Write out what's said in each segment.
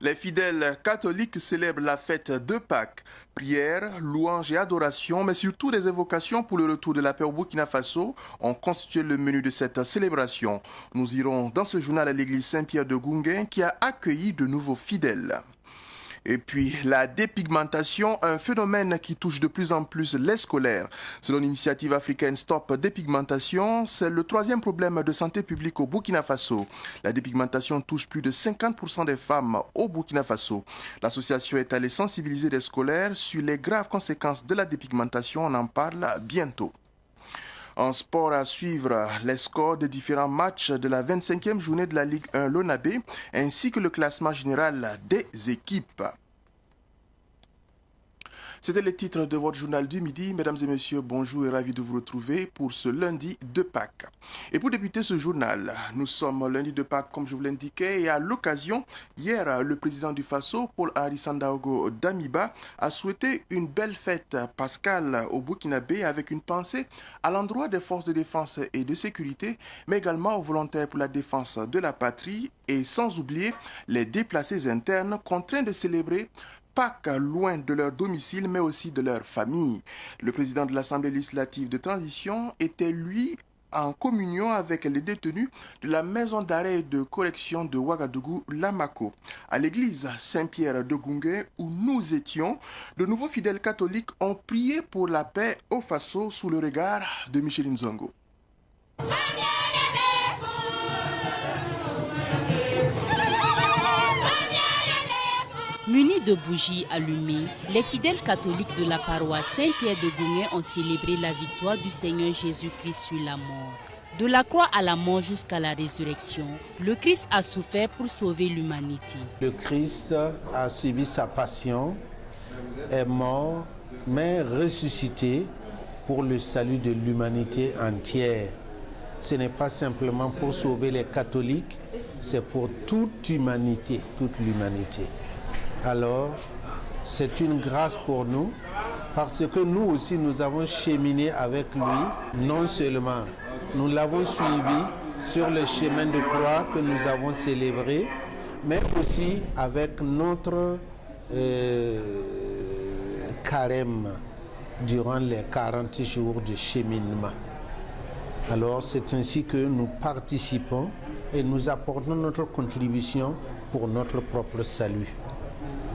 Les fidèles catholiques célèbrent la fête de Pâques. Prières, louanges et adorations, mais surtout des évocations pour le retour de la paix au Burkina Faso ont constitué le menu de cette célébration. Nous irons dans ce journal à l'église Saint-Pierre de Gounguin qui a accueilli de nouveaux fidèles. Et puis, la dépigmentation, un phénomène qui touche de plus en plus les scolaires. Selon l'initiative africaine Stop Dépigmentation, c'est le troisième problème de santé publique au Burkina Faso. La dépigmentation touche plus de 50% des femmes au Burkina Faso. L'association est allée sensibiliser les scolaires sur les graves conséquences de la dépigmentation. On en parle bientôt. En sport, à suivre les scores des différents matchs de la 25e journée de la Ligue 1 Lonabé, ainsi que le classement général des équipes. C'était le titre de votre journal du midi. Mesdames et messieurs, bonjour et ravi de vous retrouver pour ce lundi de Pâques. Et pour débuter ce journal, nous sommes lundi de Pâques comme je vous l'indiquais et à l'occasion, hier, le président du Faso, Paul-Henri Sandaogo Damiba, a souhaité une belle fête pascale au Burkinabé avec une pensée à l'endroit des forces de défense et de sécurité, mais également aux volontaires pour la défense de la patrie et sans oublier les déplacés internes contraints de célébrer Pâques loin de leur domicile, mais aussi de leur famille. Le président de l'Assemblée législative de transition était, lui, en communion avec les détenus de la maison d'arrêt et de correction de Ouagadougou, Lamako. À l'église Saint-Pierre de Gounguin, où nous étions, de nouveaux fidèles catholiques ont prié pour la paix au Faso sous le regard de Micheline Zongo. Munis de bougies allumées, les fidèles catholiques de la paroisse Saint-Pierre de Gounguin ont célébré la victoire du Seigneur Jésus-Christ sur la mort. De la croix à la mort jusqu'à la résurrection, le Christ a souffert pour sauver l'humanité. Le Christ a suivi sa passion, est mort, mais ressuscité pour le salut de l'humanité entière. Ce n'est pas simplement pour sauver les catholiques, c'est pour toute l'humanité. Alors, c'est une grâce pour nous, parce que nous aussi, nous avons cheminé avec lui. Non seulement nous l'avons suivi sur le chemin de croix que nous avons célébré, mais aussi avec notre carême durant les 40 jours de cheminement. Alors, c'est ainsi que nous participons et nous apportons notre contribution pour notre propre salut.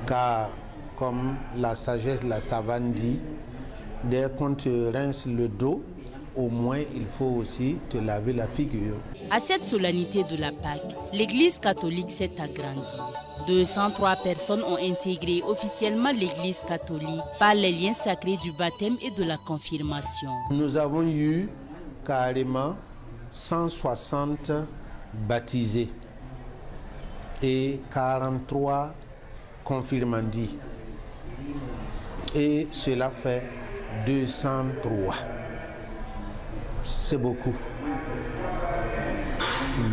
Car, comme la sagesse de la savane dit, dès qu'on te rince le dos, au moins il faut aussi te laver la figure. À cette solennité de la Pâque, l'Église catholique s'est agrandie. 203 personnes ont intégré officiellement l'Église catholique par les liens sacrés du baptême et de la confirmation. Nous avons eu carrément 160 baptisés et 43 confirmandis. Et cela fait 203. C'est beaucoup.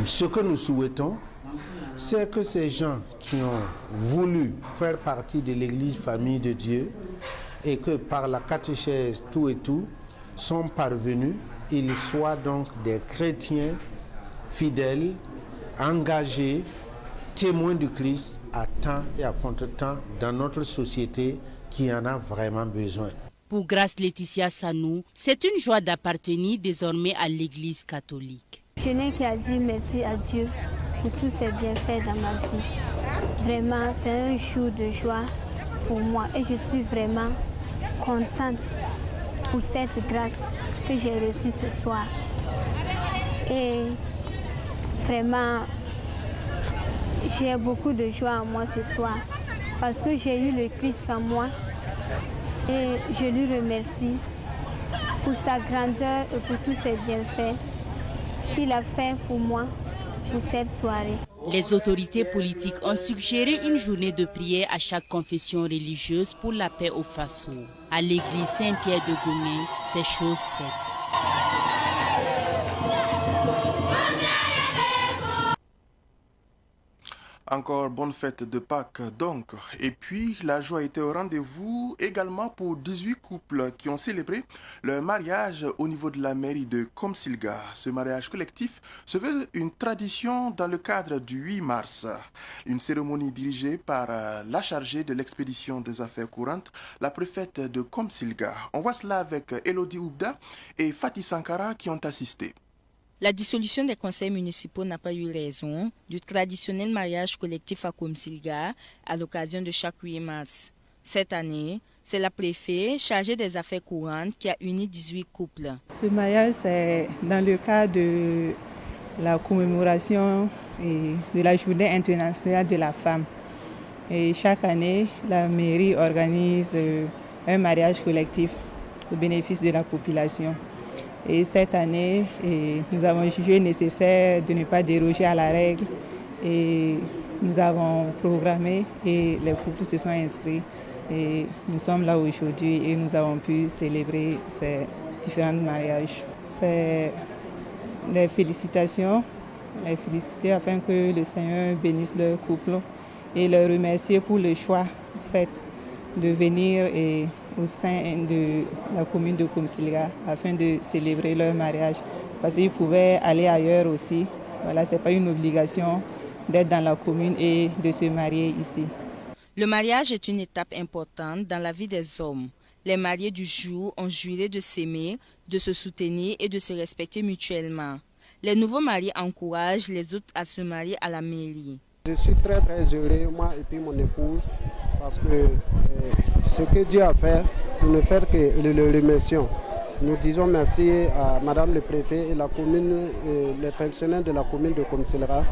Ce que nous souhaitons, c'est que ces gens qui ont voulu faire partie de l'Église Famille de Dieu et que par la catéchèse tout et tout sont parvenus, ils soient donc des chrétiens fidèles, engagés, témoins du Christ à temps et à contre-temps dans notre société qui en a vraiment besoin. Pour Grâce Laetitia Sanou, c'est une joie d'appartenir désormais à l'Église catholique. Je n'ai qu'à dire merci à Dieu pour tous ses bienfaits dans ma vie. Vraiment, c'est un jour de joie pour moi et je suis vraiment contente pour cette grâce que j'ai reçue ce soir. Et vraiment, j'ai beaucoup de joie en moi ce soir parce que j'ai eu le Christ en moi et je lui remercie pour sa grandeur et pour tous ses bienfaits qu'il a fait pour moi pour cette soirée. Les autorités politiques ont suggéré une journée de prière à chaque confession religieuse pour la paix au Faso. À l'église Saint-Pierre de Goumen, c'est chose faite. Encore bonne fête de Pâques donc. Et puis la joie était au rendez-vous également pour 18 couples qui ont célébré leur mariage au niveau de la mairie de Komsilga. Ce mariage collectif se veut une tradition dans le cadre du 8 mars. Une cérémonie dirigée par la chargée de l'expédition des affaires courantes, la préfète de Komsilga. On voit cela avec Elodie Oubda et Fatih Sankara qui ont assisté. La dissolution des conseils municipaux n'a pas eu raison du traditionnel mariage collectif à Komsilga à l'occasion de chaque 8 mars. Cette année, c'est la préfète chargée des affaires courantes qui a uni 18 couples. Ce mariage, c'est dans le cadre de la commémoration de la Journée internationale de la femme. Et chaque année, la mairie organise un mariage collectif au bénéfice de la population. Et cette année, nous avons jugé nécessaire de ne pas déroger à la règle et nous avons programmé et les couples se sont inscrits. Et nous sommes là aujourd'hui et nous avons pu célébrer ces différents mariages. C'est des félicitations, les féliciter afin que le Seigneur bénisse leur couple et les remercier pour le choix fait de venir au sein de la commune de Komsilga afin de célébrer leur mariage. Parce qu'ils pouvaient aller ailleurs aussi. Voilà, ce n'est pas une obligation d'être dans la commune et de se marier ici. Le mariage est une étape importante dans la vie des hommes. Les mariés du jour ont juré de s'aimer, de se soutenir et de se respecter mutuellement. Les nouveaux mariés encouragent les autres à se marier à la mairie. Je suis très heureux, moi et puis mon épouse, parce que ce que Dieu a fait, nous ne faire que le remercions. Nous disons merci à Madame le Préfet et la commune, et les pensionnaires de la commune de Komsilga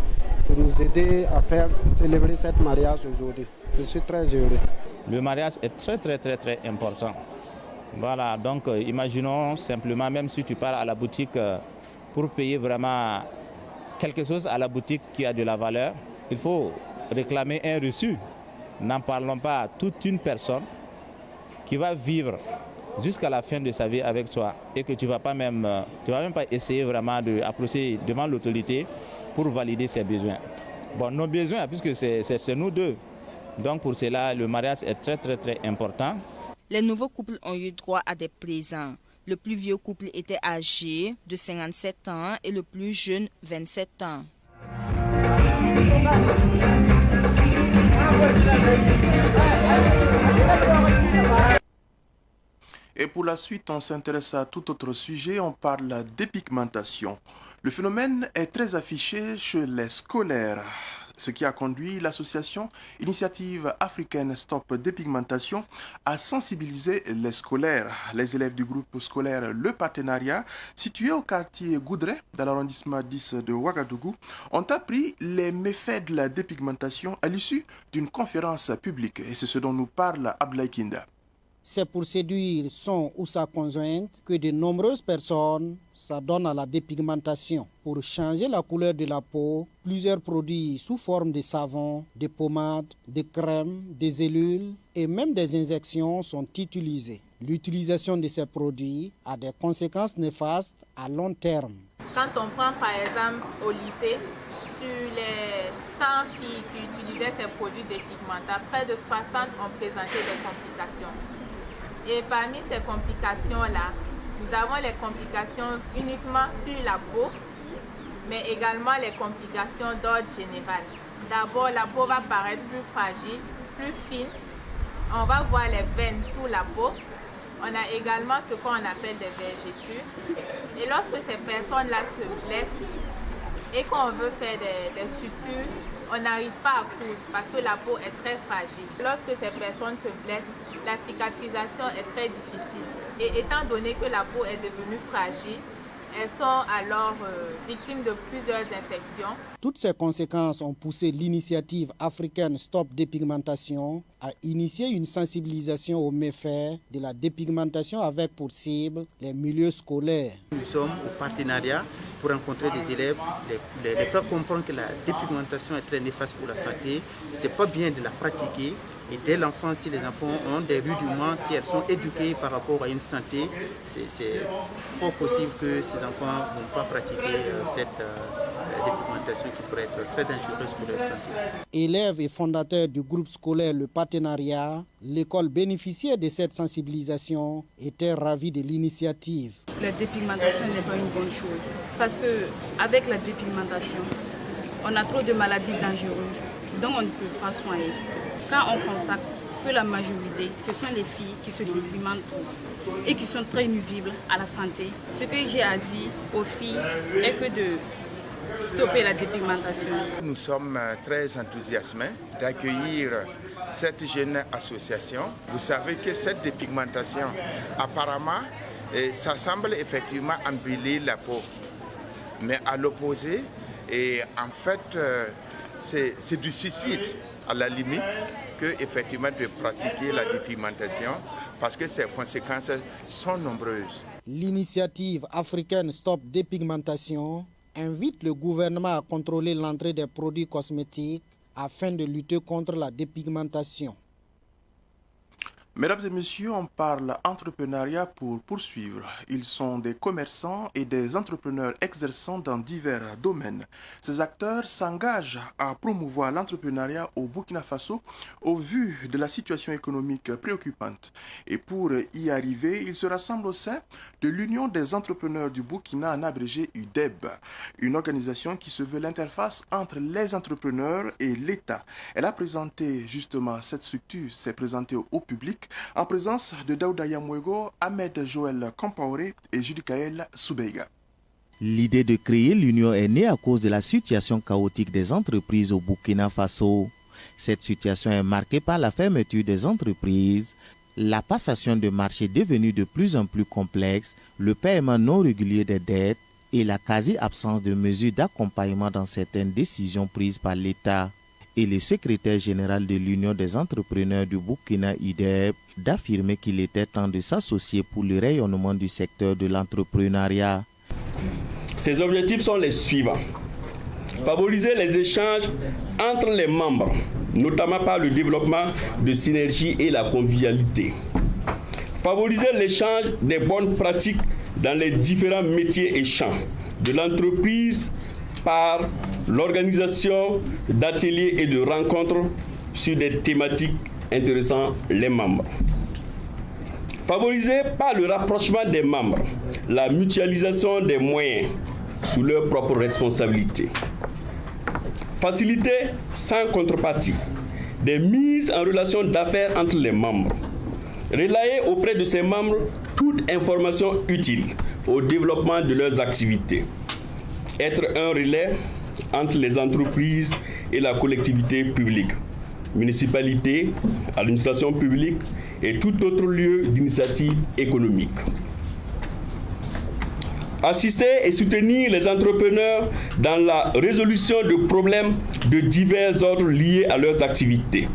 de nous aider à faire célébrer ce mariage aujourd'hui. Je suis très heureux. Le mariage est très important. Voilà, donc imaginons simplement, même si tu pars à la boutique pour payer vraiment quelque chose à la boutique qui a de la valeur, il faut réclamer un reçu. N'en parlons pas à toute une personne qui va vivre jusqu'à la fin de sa vie avec toi et que tu ne vas même pas essayer vraiment d'approcher devant l'autorité pour valider ses besoins. Bon, nos besoins, puisque c'est nous deux. Donc pour cela, le mariage est très important. Les nouveaux couples ont eu droit à des présents. Le plus vieux couple était âgé de 57 ans et le plus jeune 27 ans. Et pour la suite, on s'intéresse à tout autre sujet, on parle dépigmentation. Le phénomène est très affiché chez les scolaires, ce qui a conduit l'association Initiative africaine Stop Dépigmentation à sensibiliser les scolaires. Les élèves du groupe scolaire Le Partenariat, situé au quartier Goudray, dans l'arrondissement 10 de Ouagadougou, ont appris les méfaits de la dépigmentation à l'issue d'une conférence publique. Et c'est ce dont nous parle Ablaï Kinda. C'est pour séduire son ou sa conjointe que de nombreuses personnes s'adonnent à la dépigmentation. Pour changer la couleur de la peau, plusieurs produits sous forme de savon, de pommades, de crèmes, des gélules et même des injections sont utilisés. L'utilisation de ces produits a des conséquences néfastes à long terme. Quand on prend par exemple au lycée, sur les 100 filles qui utilisaient ces produits dépigmentants, près de 60 ont présenté des complications. Et parmi ces complications-là, nous avons les complications uniquement sur la peau, mais également les complications d'ordre général. D'abord, la peau va paraître plus fragile, plus fine. On va voir les veines sous la peau. On a également ce qu'on appelle des vergetures. Et lorsque ces personnes-là se blessent et qu'on veut faire des sutures, on n'arrive pas à coudre parce que la peau est très fragile. Lorsque ces personnes se blessent, la cicatrisation est très difficile. Et étant donné que la peau est devenue fragile, elles sont alors victimes de plusieurs infections. Toutes ces conséquences ont poussé l'initiative africaine Stop Dépigmentation à initier une sensibilisation aux méfaits de la dépigmentation avec pour cible les milieux scolaires. Nous sommes au partenariat pour rencontrer des élèves, les faire comprendre que la dépigmentation est très néfaste pour la santé. C'est pas bien de la pratiquer. Et dès l'enfance, si les enfants ont des rudiments, si elles sont éduquées par rapport à une santé, c'est fort possible que ces enfants ne vont pas pratiquer cette dépigmentation qui pourrait être très dangereuse pour leur santé. Élève et fondateur du groupe scolaire Le Partenariat, l'école bénéficiaire de cette sensibilisation était ravie de l'initiative. La dépigmentation n'est pas une bonne chose parce qu'avec la dépigmentation, on a trop de maladies dangereuses dont on ne peut pas soigner. Quand on constate que la majorité, ce sont les filles qui se dépigmentent et qui sont très nuisibles à la santé, ce que j'ai à dire aux filles est que de stopper la dépigmentation. Nous sommes très enthousiasmés d'accueillir cette jeune association. Vous savez que cette dépigmentation, apparemment, ça semble effectivement embellir la peau. Mais à l'opposé, en fait, c'est du suicide à la limite que effectivement de pratiquer la dépigmentation parce que ses conséquences sont nombreuses. L'initiative africaine Stop Dépigmentation invite le gouvernement à contrôler l'entrée des produits cosmétiques afin de lutter contre la dépigmentation. Mesdames et messieurs, on parle entrepreneuriat pour poursuivre. Ils sont des commerçants et des entrepreneurs exerçant dans divers domaines. Ces acteurs s'engagent à promouvoir l'entrepreneuriat au Burkina Faso au vu de la situation économique préoccupante. Et pour y arriver, ils se rassemblent au sein de l'Union des entrepreneurs du Burkina, en abrégé UDEB, une organisation qui se veut l'interface entre les entrepreneurs et l'État. Elle a présenté justement cette structure, s'est présentée au public en présence de Daouda Yamouego, Ahmed Joël Compaoré et Judikaël Soubeiga. L'idée de créer l'union est née à cause de la situation chaotique des entreprises au Burkina Faso. Cette situation est marquée par la fermeture des entreprises, la passation de marchés devenue de plus en plus complexe, le paiement non régulier des dettes et la quasi-absence de mesures d'accompagnement dans certaines décisions prises par l'État. Et le secrétaire général de l'Union des entrepreneurs du Burkina UDEB d'affirmer qu'il était temps de s'associer pour le rayonnement du secteur de l'entrepreneuriat. Ces objectifs sont les suivants. Favoriser les échanges entre les membres, notamment par le développement de synergie et la convivialité. Favoriser l'échange des bonnes pratiques dans les différents métiers et champs de l'entreprise par l'organisation d'ateliers et de rencontres sur des thématiques intéressant les membres. Favoriser par le rapprochement des membres, la mutualisation des moyens sous leur propre responsabilité. Faciliter sans contrepartie des mises en relation d'affaires entre les membres. Relayer auprès de ces membres toute information utile au développement de leurs activités. Être un relais entre les entreprises et la collectivité publique, municipalité, administration publique et tout autre lieu d'initiative économique. Assister et soutenir les entrepreneurs dans la résolution de problèmes de divers ordres liés à leurs activités.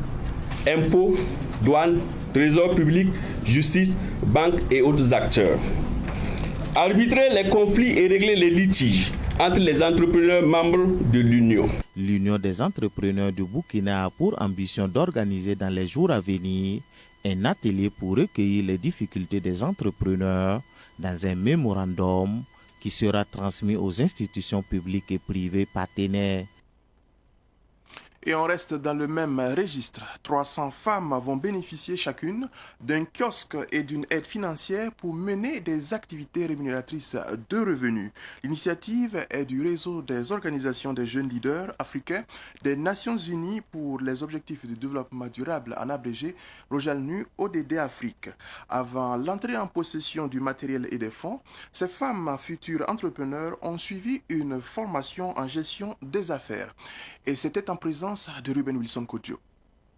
Impôts, douanes, trésor public, justice, banques et autres acteurs. Arbitrer les conflits et régler les litiges entre les entrepreneurs membres de l'Union. L'Union des entrepreneurs du Burkina a pour ambition d'organiser dans les jours à venir un atelier pour recueillir les difficultés des entrepreneurs dans un mémorandum qui sera transmis aux institutions publiques et privées partenaires. Et on reste dans le même registre. 300 femmes vont bénéficier chacune d'un kiosque et d'une aide financière pour mener des activités rémunératrices de revenus. L'initiative est du réseau des organisations des jeunes leaders africains des Nations Unies pour les objectifs de développement durable, en abrégé Rojalnu ODD Afrique. Avant l'entrée en possession du matériel et des fonds, ces femmes futures entrepreneurs ont suivi une formation en gestion des affaires. Et c'était en présence de Ruben Wilson Kodjo.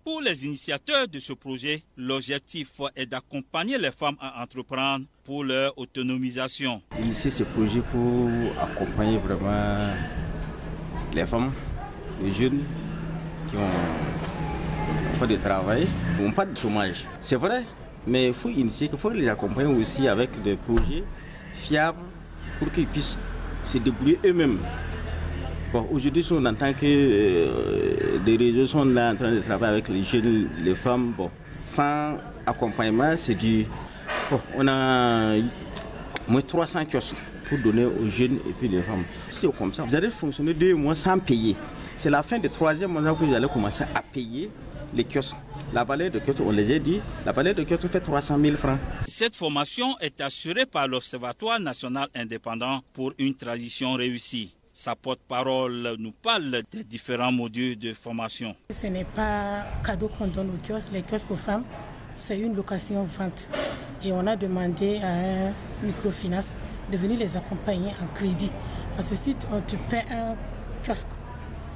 Pour les initiateurs de ce projet, l'objectif est d'accompagner les femmes à entreprendre pour leur autonomisation. Initier ce projet pour accompagner vraiment les femmes, les jeunes qui ont pas de travail, qui n'ont pas de chômage. C'est vrai, mais il faut initier, il faut les accompagner aussi avec des projets fiables pour qu'ils puissent se débrouiller eux-mêmes. Bon, aujourd'hui, on entend que des réseaux sont là en train de travailler avec les jeunes, les femmes. Bon, sans accompagnement, c'est du... Bon, on a moins 300 kiosques pour donner aux jeunes et puis les femmes. Si c'est comme ça, vous allez fonctionner 2 mois sans payer. C'est la fin du 3e mois que vous allez commencer à payer les kiosques. La valeur de kiosque, on les a dit, la valeur de kiosque fait 300 000 francs. Cette formation est assurée par l'Observatoire national indépendant pour une transition réussie. Sa porte-parole nous parle des différents modules de formation. Ce n'est pas cadeau qu'on donne aux kiosques. Les kiosques aux femmes, c'est une location-vente. Et on a demandé à un microfinance de venir les accompagner en crédit. Parce que si tu paies un kiosque,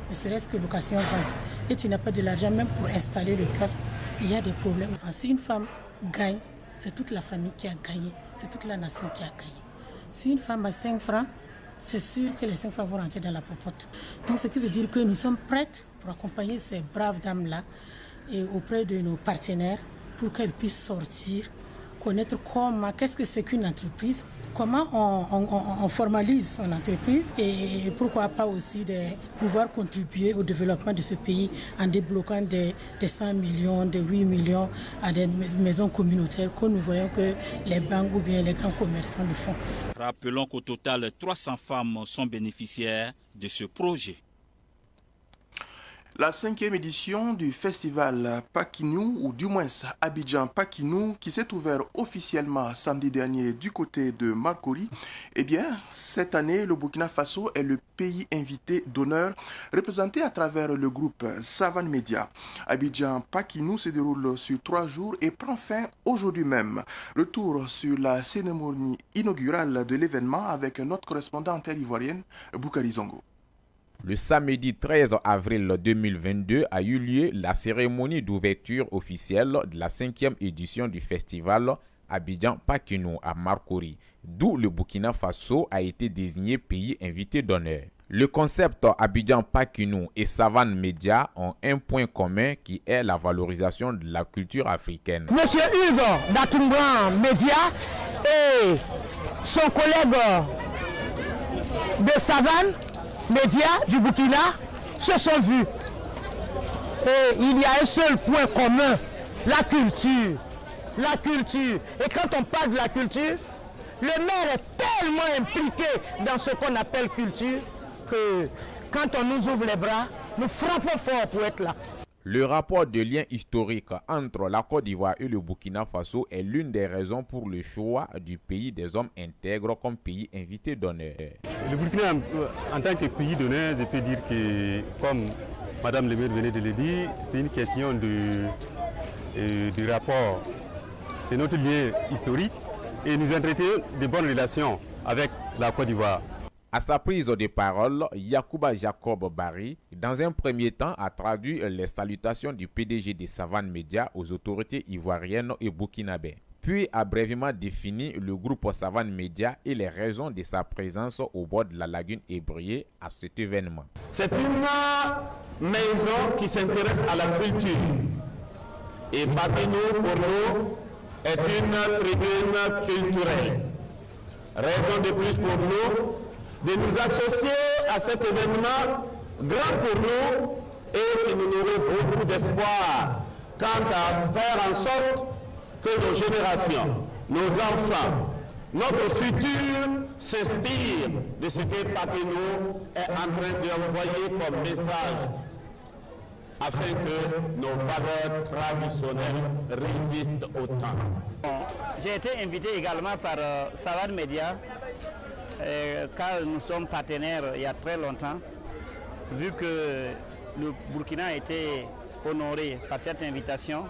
ne serait-ce que location-vente, et tu n'as pas de l'argent même pour installer le kiosque, il y a des problèmes. Enfin, si une femme gagne, c'est toute la famille qui a gagné, c'est toute la nation qui a gagné. Si une femme a 5 francs, c'est sûr que les 5 francs vont rentrer dans la popote. Donc ce qui veut dire que nous sommes prêtes pour accompagner ces braves dames-là et auprès de nos partenaires pour qu'elles puissent sortir, connaître qu'est-ce que c'est qu'une entreprise, comment on formalise son entreprise et pourquoi pas aussi de pouvoir contribuer au développement de ce pays en débloquant des 100 millions, des 8 millions à des maisons communautaires que nous voyons que les banques ou bien les grands commerçants le font. Rappelons qu'au total, 300 femmes sont bénéficiaires de ce projet. La 5e édition du festival Pakinou, ou du moins Abidjan Pakinou, qui s'est ouvert officiellement samedi dernier du côté de Marcory, eh bien, cette année, le Burkina Faso est le pays invité d'honneur, représenté à travers le groupe Savan Media. Abidjan Pakinou se déroule sur 3 jours et prend fin aujourd'hui même. Retour sur la cérémonie inaugurale de l'événement avec notre correspondant ivoirienne, Boukari Zongo. Le samedi 13 avril 2022 a eu lieu la cérémonie d'ouverture officielle de la 5e édition du festival Abidjan Pakinou à Marcory, d'où le Burkina Faso a été désigné pays invité d'honneur. Le concept Abidjan Pakinou et Savan Media ont un point commun qui est la valorisation de la culture africaine. Monsieur Hugo Datumbran Media et son collègue de Savan Médias du Burkina se sont vus. Et il y a un seul point commun, la culture. La culture. Et quand on parle de la culture, le maire est tellement impliqué dans ce qu'on appelle culture que quand on nous ouvre les bras, nous frappons fort pour être là. Le rapport de lien historique entre la Côte d'Ivoire et le Burkina Faso est l'une des raisons pour le choix du pays des hommes intègres comme pays invité d'honneur. Le Burkina, en tant que pays d'honneur, je peux dire que, comme Madame le maire venait de le dire, c'est une question du rapport, de notre lien historique, et nous entretenons de bonnes relations avec la Côte d'Ivoire. À sa prise de parole, Yacouba Jacob Barry, dans un premier temps, a traduit les salutations du PDG de Savan Media aux autorités ivoiriennes et burkinabées. Puis a brièvement défini le groupe Savan Media et les raisons de sa présence au bord de la lagune Ébrié à cet événement. C'est une maison qui s'intéresse à la culture. Et Pakinou, pour nous, est une tribune culturelle. Raison de plus pour nous de nous associer à cet événement grand pour nous et qui nous nourrit beaucoup d'espoir quant à faire en sorte que nos générations, nos enfants, notre futur s'inspire de ce que Pakinou est en train d'envoyer comme message afin que nos valeurs traditionnelles résistent au temps. J'ai été invité également par Savan Media, car nous sommes partenaires il y a très longtemps, vu que le Burkina a été honoré par cette invitation.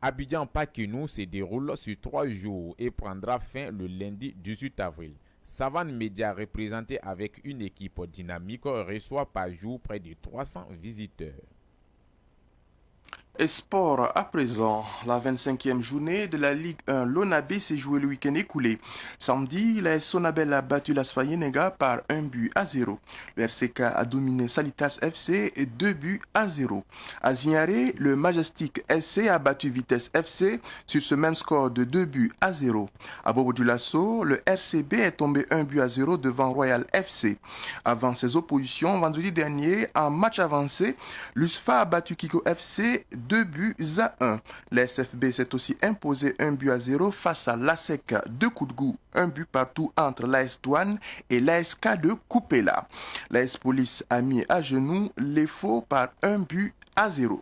Abidjan Pakinou se déroule sur 3 jours et prendra fin le lundi 18 avril. Savan Media, représenté avec une équipe dynamique, reçoit par jour près de 300 visiteurs. Et sport à présent, la 25e journée de la Ligue 1 Lonabé s'est jouée le week-end écoulé. Samedi, la Sonabel a battu la Sfayenega par 1-0. Le RCK a dominé Salitas FC 2-0. À Zignaré, le Majestic SC a battu Vitesse FC sur ce même score de 2-0. À Bobo du Lasso, le RCB est tombé 1-0 devant Royal FC. Avant ses oppositions, vendredi dernier, en match avancé, l'USFA a battu Kiko FC 2-1. La SFB s'est aussi imposé 1-0 face à l'ASEC de Koudgou. Un but partout entre l'AS Douane et l'ASK de Koupela. L'AS Police a mis à genoux les faux par 1-0.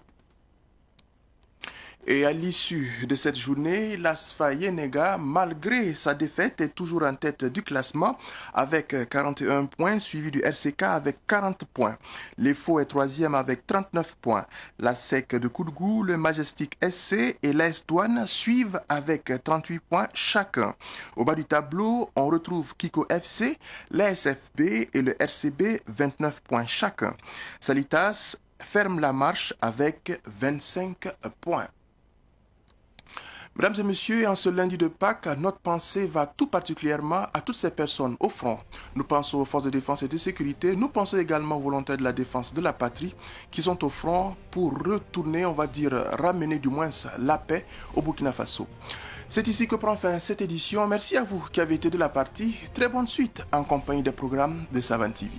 Et à l'issue de cette journée, l'ASFA Yenega, malgré sa défaite, est toujours en tête du classement avec 41 points, suivi du RCK avec 40 points. L'EFO est troisième avec 39 points. La SEC de Koudgou, le Majestic SC et l'AS Douane suivent avec 38 points chacun. Au bas du tableau, on retrouve Kiko FC, l'ASFB et le RCB, 29 points chacun. Salitas ferme la marche avec 25 points. Mesdames et messieurs, en ce lundi de Pâques, notre pensée va tout particulièrement à toutes ces personnes au front. Nous pensons aux forces de défense et de sécurité. Nous pensons également aux volontaires de la défense de la patrie qui sont au front pour retourner, on va dire, ramener du moins la paix au Burkina Faso. C'est ici que prend fin cette édition. Merci à vous qui avez été de la partie. Très bonne suite en compagnie des programmes de Savane TV.